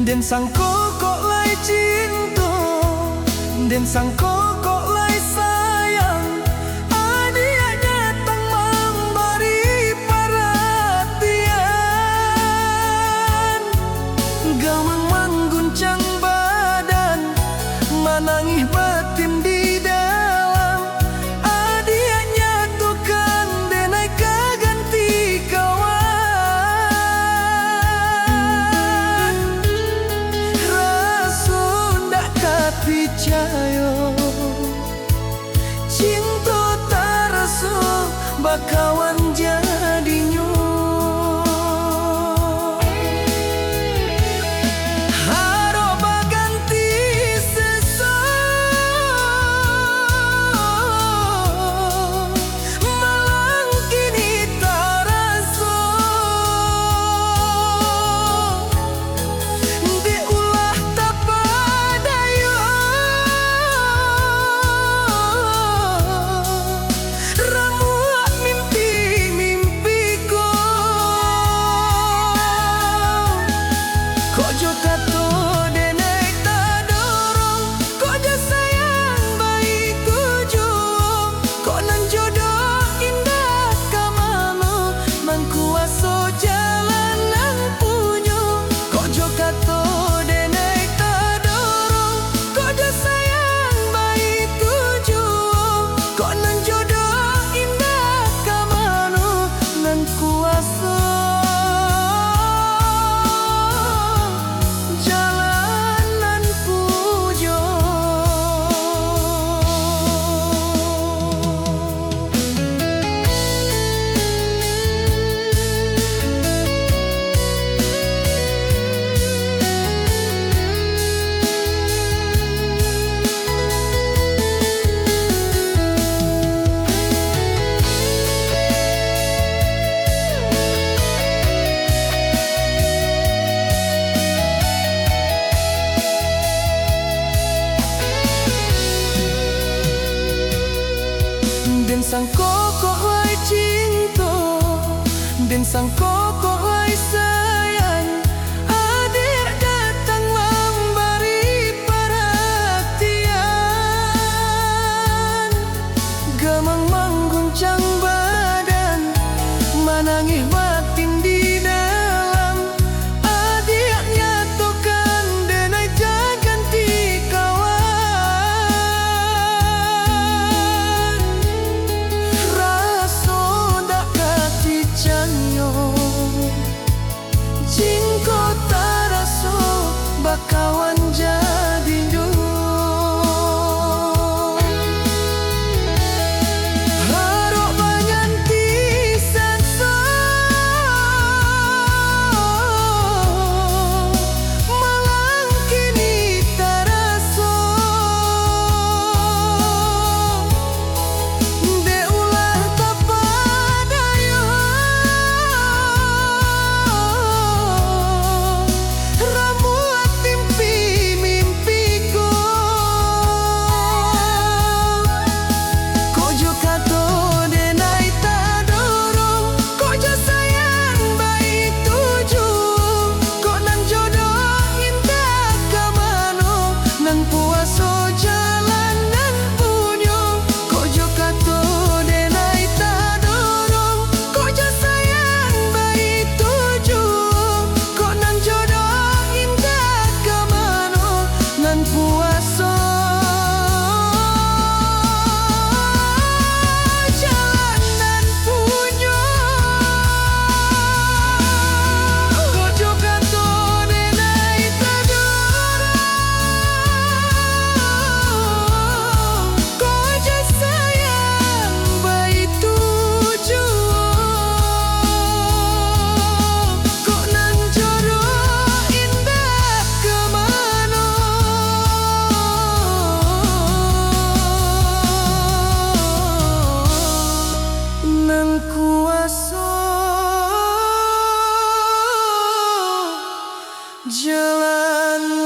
Den sang kokok lai cinta, den sang kokok lai sayang. Adia datang memberi perhatian, gamang mengguncang badan, menangis batin di dalam. Adia nyatukan denai keganti kawan. Percaya cinta terasa bakawan jadinya. Haro baganti sesa malang kini terasa diulah tak padaya. Ramuan mimpi-mimpiku kojo tato denai tadorong, kojo sayang baik tujuh, kok nan jodoh indah kamano mangkuaso jalan nan punyo. Kojo tato denai tadorong, kojo sayang baik tujuh, kok nan jodoh indah kamano nan kuaso jalanan pujo. Den sang kokok lai cinta, den sang kokok lai sayang. Adik datang memberi perhatian, gamang mengguncang badan, menangis batin di dalam. Adik nyatukan denai jaganti kawan. Raso dak kati canyo jalan.